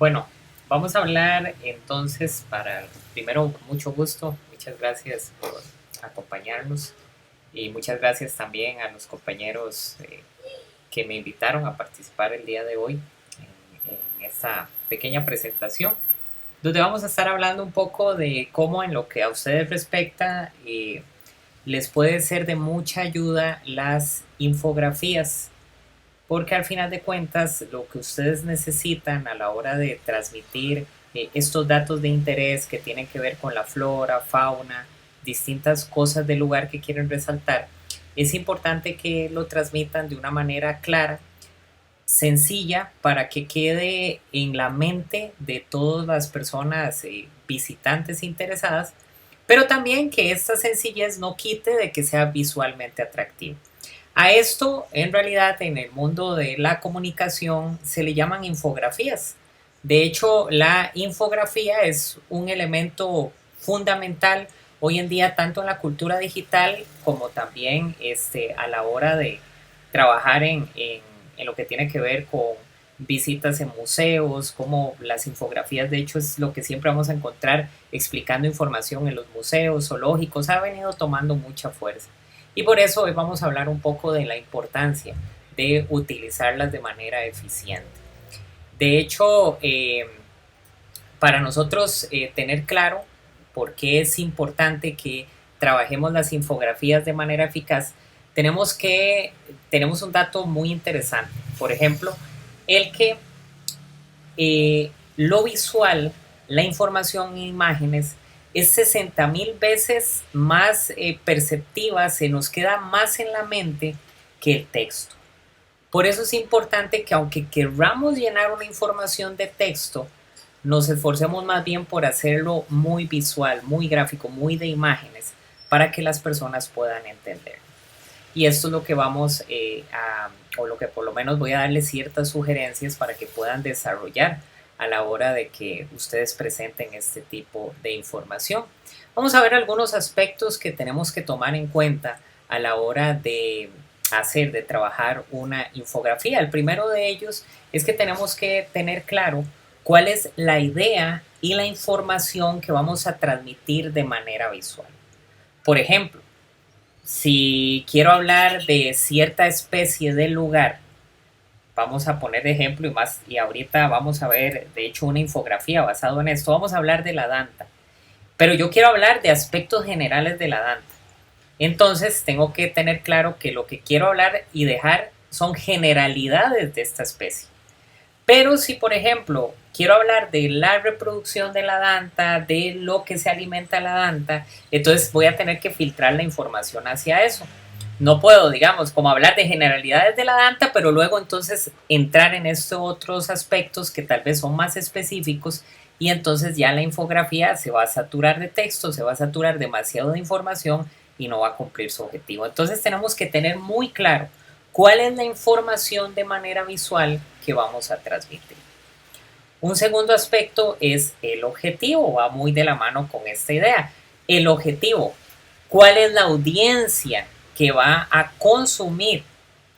Bueno, vamos a hablar entonces primero, mucho gusto, muchas gracias por acompañarnos y muchas gracias también a los compañeros que me invitaron a participar el día de hoy en esta pequeña presentación, donde vamos a estar hablando un poco de cómo en lo que a ustedes respecta les puede ser de mucha ayuda las infografías, porque al final de cuentas lo que ustedes necesitan a la hora de transmitir estos datos de interés que tienen que ver con la flora, fauna, distintas cosas del lugar que quieren resaltar, es importante que lo transmitan de una manera clara, sencilla, para que quede en la mente de todas las personas visitantes interesadas, pero también que esta sencillez no quite de que sea visualmente atractivo. A esto, en realidad, en el mundo de la comunicación se le llaman infografías. De hecho, la infografía es un elemento fundamental hoy en día, tanto en la cultura digital como también a la hora de trabajar en lo que tiene que ver con visitas en museos, como las infografías, de hecho, es lo que siempre vamos a encontrar explicando información en los museos, zoológicos, ha venido tomando mucha fuerza. Y por eso hoy vamos a hablar un poco de la importancia de utilizarlas de manera eficiente. De hecho, para nosotros tener claro por qué es importante que trabajemos las infografías de manera eficaz, tenemos un dato muy interesante. Por ejemplo, el que lo visual, la información en imágenes, es 60,000 veces más perceptiva, se nos queda más en la mente que el texto. Por eso es importante que aunque queramos llenar una información de texto, nos esforcemos más bien por hacerlo muy visual, muy gráfico, muy de imágenes, para que las personas puedan entender. Y esto es lo que o lo que por lo menos voy a darles ciertas sugerencias para que puedan desarrollar a la hora de que ustedes presenten este tipo de información. Vamos a ver algunos aspectos que tenemos que tomar en cuenta a la hora de trabajar una infografía. El primero de ellos es que tenemos que tener claro cuál es la idea y la información que vamos a transmitir de manera visual. Por ejemplo, si quiero hablar de cierta especie del lugar, vamos a poner de ejemplo y ahorita vamos a ver, de hecho, una infografía basada en esto. Vamos a hablar de la danta, pero yo quiero hablar de aspectos generales de la danta. Entonces tengo que tener claro que lo que quiero hablar y dejar son generalidades de esta especie. Pero si, por ejemplo, quiero hablar de la reproducción de la danta, de lo que se alimenta la danta, entonces voy a tener que filtrar la información hacia eso. No puedo, digamos, como hablar de generalidades de la danta, pero luego entonces entrar en estos otros aspectos que tal vez son más específicos, y entonces ya la infografía se va a saturar de texto, se va a saturar demasiado de información y no va a cumplir su objetivo. Entonces tenemos que tener muy claro cuál es la información de manera visual que vamos a transmitir. Un segundo aspecto es el objetivo, va muy de la mano con esta idea. El objetivo, ¿cuál es la audiencia que va a consumir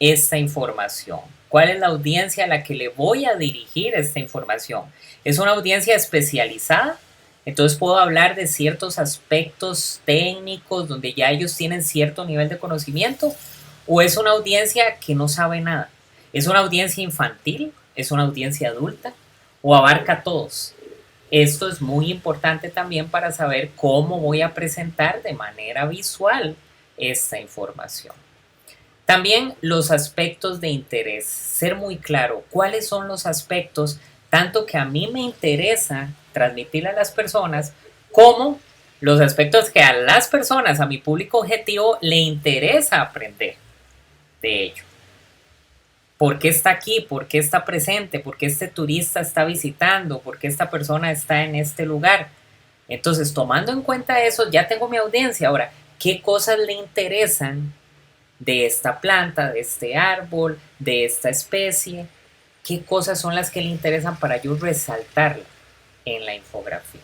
esta información? ¿Cuál es la audiencia a la que le voy a dirigir esta información? ¿Es una audiencia especializada? Entonces puedo hablar de ciertos aspectos técnicos donde ya ellos tienen cierto nivel de conocimiento, o es una audiencia que no sabe nada. ¿Es una audiencia infantil? ¿Es una audiencia adulta? ¿O abarca a todos? Esto es muy importante también para saber cómo voy a presentar de manera visual esta información. También los aspectos de interés. Ser muy claro cuáles son los aspectos tanto que a mí me interesa transmitirle a las personas, como los aspectos que a las personas, a mi público objetivo, le interesa aprender de ello. ¿Por qué está aquí? ¿Por qué está presente? ¿Por qué este turista está visitando? ¿Por qué esta persona está en este lugar? Entonces, tomando en cuenta eso, ya tengo mi audiencia. Ahora, ¿qué cosas le interesan de esta planta, de este árbol, de esta especie? ¿Qué cosas son las que le interesan para yo resaltarla en la infografía?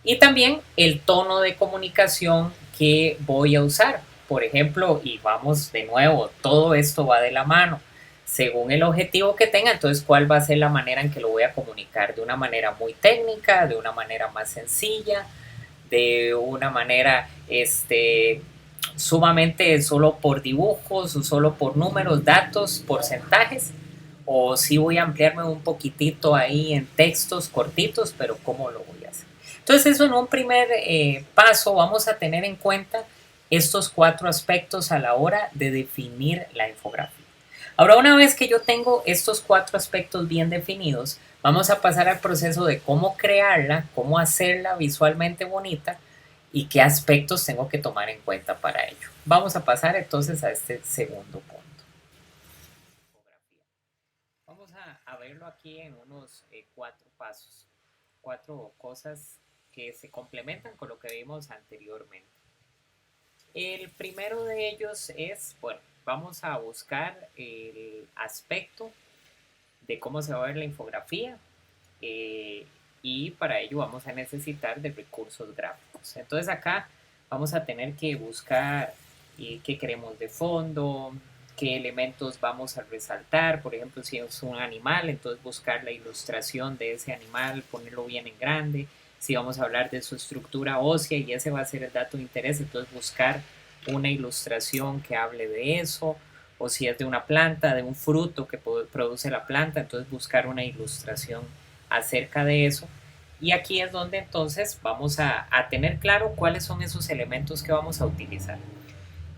Y también el tono de comunicación que voy a usar. Por ejemplo, y vamos de nuevo, todo esto va de la mano. según el objetivo que tenga, entonces cuál va a ser la manera en que lo voy a comunicar, de una manera muy técnica, de una manera más sencilla, de una manera sumamente solo por dibujos o solo por números, datos, porcentajes, o si voy a ampliarme un poquitito ahí en textos cortitos, pero ¿cómo lo voy a hacer? Entonces eso en un primer paso vamos a tener en cuenta estos 4 aspectos a la hora de definir la infografía. Ahora, una vez que yo tengo estos 4 aspectos bien definidos, vamos a pasar al proceso de cómo crearla, cómo hacerla visualmente bonita y qué aspectos tengo que tomar en cuenta para ello. Vamos a pasar entonces a este segundo punto. Vamos a verlo aquí en unos 4 pasos, 4 cosas que se complementan con lo que vimos anteriormente. El primero de ellos es, bueno, vamos a buscar el aspecto de cómo se va a ver la infografía y para ello vamos a necesitar de recursos gráficos. Entonces acá vamos a tener que buscar qué queremos de fondo, qué elementos vamos a resaltar, por ejemplo si es un animal, entonces buscar la ilustración de ese animal, ponerlo bien en grande, si vamos a hablar de su estructura ósea y ese va a ser el dato de interés, entonces buscar una ilustración que hable de eso, o si es de una planta, de un fruto que produce la planta, entonces buscar una ilustración acerca de eso. Y aquí es donde entonces vamos a tener claro cuáles son esos elementos que vamos a utilizar.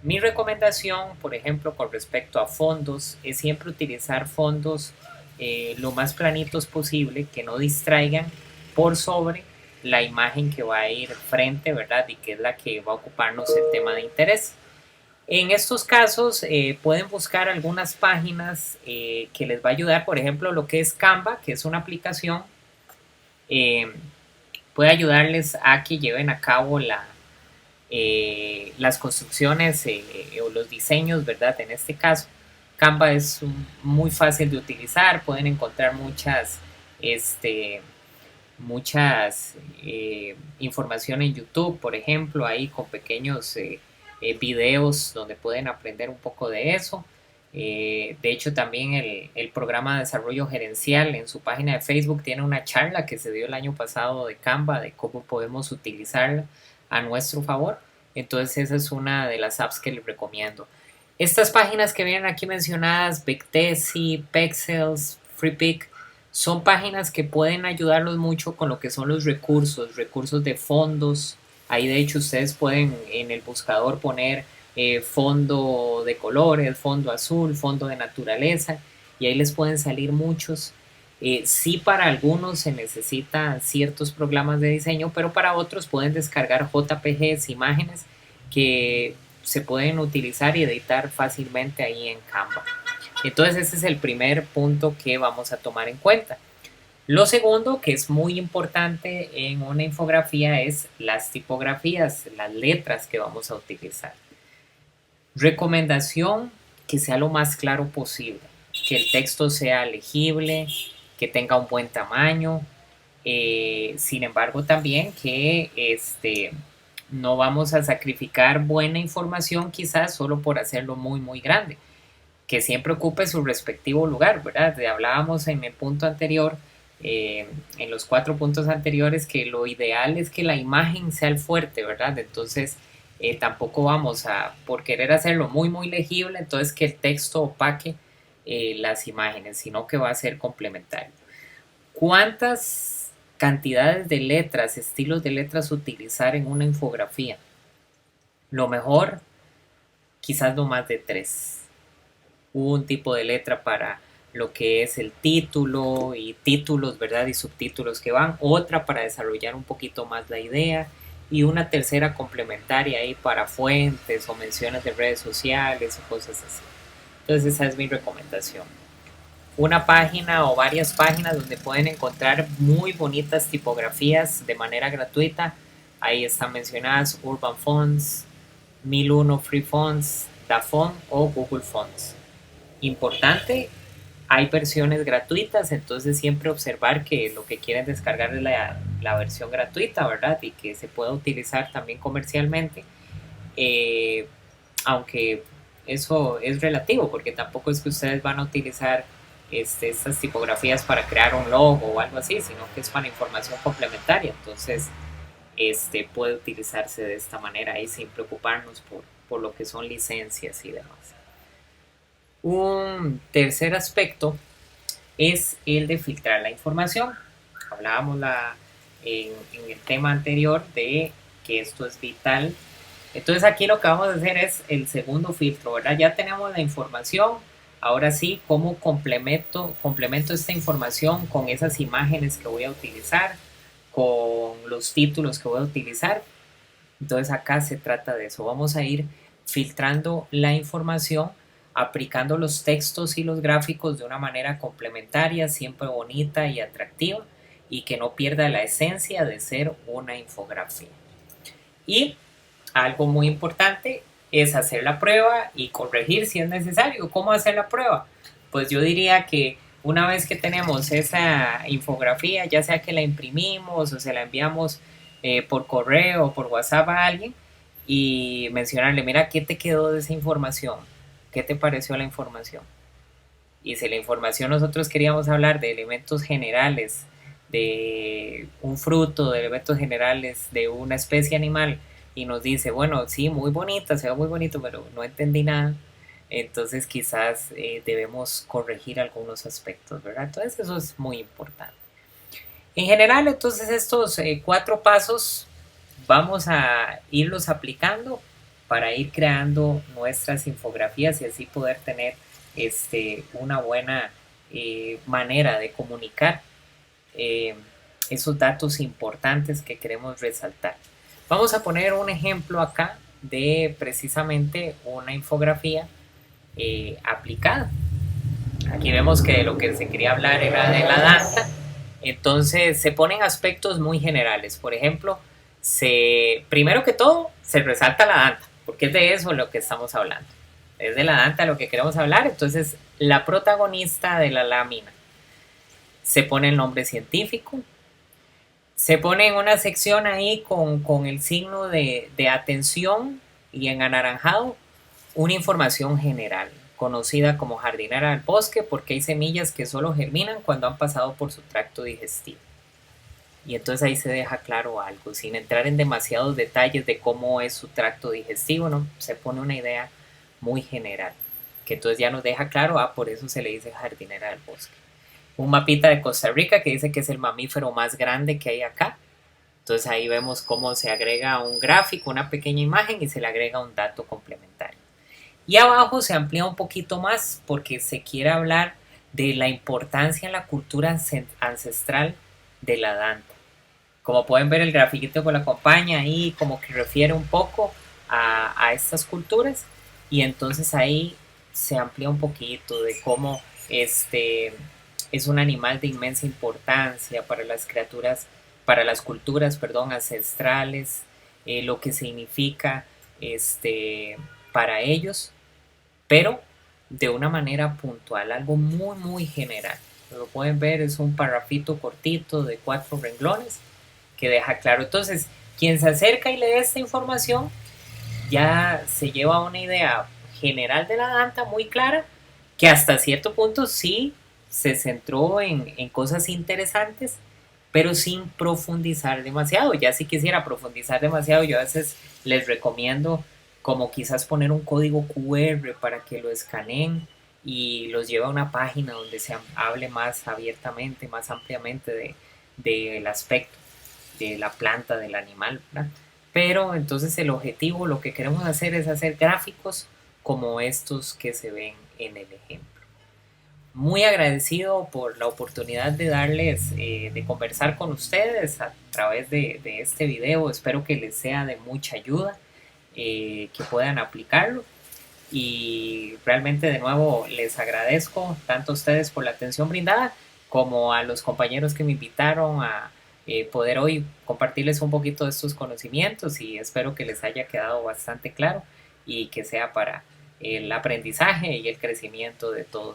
Mi recomendación, por ejemplo, con respecto a fondos, es siempre utilizar fondos lo más planitos posible, que no distraigan por sobre la imagen que va a ir frente, ¿verdad? Y que es la que va a ocuparnos el tema de interés. En estos casos pueden buscar algunas páginas que les va a ayudar, por ejemplo, lo que es Canva, que es una aplicación, eh, puede ayudarles a que lleven a cabo las construcciones o los diseños, ¿verdad? En este caso, Canva es muy fácil de utilizar, pueden encontrar muchas información en YouTube, por ejemplo, ahí con pequeños videos donde pueden aprender un poco de eso. De hecho, también el programa de desarrollo gerencial en su página de Facebook tiene una charla que se dio el año pasado de Canva, de cómo podemos utilizarla a nuestro favor. Entonces, esa es una de las apps que les recomiendo. Estas páginas que vienen aquí mencionadas, Bigtesi, Pexels, FreePic, son páginas que pueden ayudarlos mucho con lo que son los recursos de fondos. Ahí de hecho ustedes pueden en el buscador poner fondo de colores, fondo azul, fondo de naturaleza y ahí les pueden salir muchos. Sí, para algunos se necesitan ciertos programas de diseño, pero para otros pueden descargar JPGs, imágenes que se pueden utilizar y editar fácilmente ahí en Canva. Entonces ese es el primer punto que vamos a tomar en cuenta. Lo segundo, que es muy importante en una infografía, es las tipografías, las letras que vamos a utilizar. Recomendación, que sea lo más claro posible, que el texto sea legible, que tenga un buen tamaño, sin embargo también que no vamos a sacrificar buena información quizás solo por hacerlo muy grande, que siempre ocupe su respectivo lugar, ¿verdad? Hablábamos en el punto anterior, en los 4 puntos anteriores, que lo ideal es que la imagen sea el fuerte, ¿verdad? Entonces, tampoco vamos a, por querer hacerlo muy legible, entonces que el texto opaque las imágenes, sino que va a ser complementario. ¿Cuántas cantidades de letras, estilos de letras utilizar en una infografía? Lo mejor, quizás no más de 3. Un tipo de letra para lo que es el título y títulos, ¿verdad? Y subtítulos que van, otra para desarrollar un poquito más la idea y una tercera complementaria ahí para fuentes o menciones de redes sociales o cosas así. Entonces esa es mi recomendación. Una página o varias páginas donde pueden encontrar muy bonitas tipografías de manera gratuita. Ahí están mencionadas Urban Fonts, 1001 Free Fonts, Dafont o Google Fonts. Importante, hay versiones gratuitas, entonces siempre observar que lo que quieren descargar es la versión gratuita, ¿verdad? Y que se pueda utilizar también comercialmente, aunque eso es relativo, porque tampoco es que ustedes van a utilizar estas tipografías para crear un logo o algo así, sino que es para información complementaria. Entonces, puede utilizarse de esta manera y sin preocuparnos por lo que son licencias y demás. Un tercer aspecto es el de filtrar la información. Hablábamos en el tema anterior de que esto es vital. Entonces aquí lo que vamos a hacer es el segundo filtro, ¿verdad? Ya tenemos la información, ahora sí, ¿cómo complemento esta información con esas imágenes que voy a utilizar, con los títulos que voy a utilizar? Entonces acá se trata de eso, vamos a ir filtrando la información, aplicando los textos y los gráficos de una manera complementaria, siempre bonita y atractiva, y que no pierda la esencia de ser una infografía. Y algo muy importante es hacer la prueba y corregir si es necesario. ¿Cómo hacer la prueba? Pues yo diría que una vez que tenemos esa infografía, ya sea que la imprimimos o se la enviamos por correo o por WhatsApp a alguien, y mencionarle, mira, ¿qué te quedó de esa información? ¿Qué te pareció la información? Y si la información nosotros queríamos hablar de elementos generales, de un fruto, de elementos generales de una especie animal, y nos dice, bueno, sí, muy bonita, se ve muy bonito, pero no entendí nada, entonces quizás debemos corregir algunos aspectos, ¿verdad? Entonces eso es muy importante. En general, entonces estos 4 pasos vamos a irlos aplicando para ir creando nuestras infografías y así poder tener una buena manera de comunicar eh, esos datos importantes que queremos resaltar. Vamos a poner un ejemplo acá de precisamente una infografía aplicada. Aquí vemos que de lo que se quería hablar era de la data, entonces se ponen aspectos muy generales. Por ejemplo, primero que todo se resalta la data, porque es de eso lo que estamos hablando. Es de la data lo que queremos hablar, entonces la protagonista de la lámina. Se pone el nombre científico, se pone en una sección ahí con el signo de atención y en anaranjado una información general, conocida como jardinera del bosque, porque hay semillas que solo germinan cuando han pasado por su tracto digestivo. Y entonces ahí se deja claro algo, sin entrar en demasiados detalles de cómo es su tracto digestivo, ¿no? Se pone una idea muy general, que entonces ya nos deja claro, por eso se le dice jardinera del bosque. Un mapita de Costa Rica que dice que es el mamífero más grande que hay acá. Entonces ahí vemos cómo se agrega un gráfico, una pequeña imagen y se le agrega un dato complementario. Y abajo se amplía un poquito más porque se quiere hablar de la importancia en la cultura ancestral de la danta. Como pueden ver, el grafiquito que lo acompaña ahí como que refiere un poco a estas culturas, y entonces ahí se amplía un poquito de cómo es un animal de inmensa importancia para las criaturas, para las culturas, perdón, ancestrales, lo que significa para ellos, pero de una manera puntual, algo muy muy general. Lo pueden ver, es un parrafito cortito de 4 renglones que deja claro. Entonces, quien se acerca y lee esta información ya se lleva una idea general de la danta muy clara, que hasta cierto punto sí se centró en cosas interesantes, pero sin profundizar demasiado. Ya si quisiera profundizar demasiado, yo a veces les recomiendo como quizás poner un código QR para que lo escaneen y los lleve a una página donde se hable más abiertamente, más ampliamente del aspecto de la planta, del animal, ¿verdad? Pero entonces el objetivo, lo que queremos hacer es hacer gráficos como estos que se ven en el ejemplo. Muy agradecido por la oportunidad de darles, de conversar con ustedes a través de este video. Espero que les sea de mucha ayuda, que puedan aplicarlo. Y realmente de nuevo les agradezco tanto a ustedes por la atención brindada como a los compañeros que me invitaron a poder hoy compartirles un poquito de estos conocimientos, y espero que les haya quedado bastante claro y que sea para el aprendizaje y el crecimiento de todos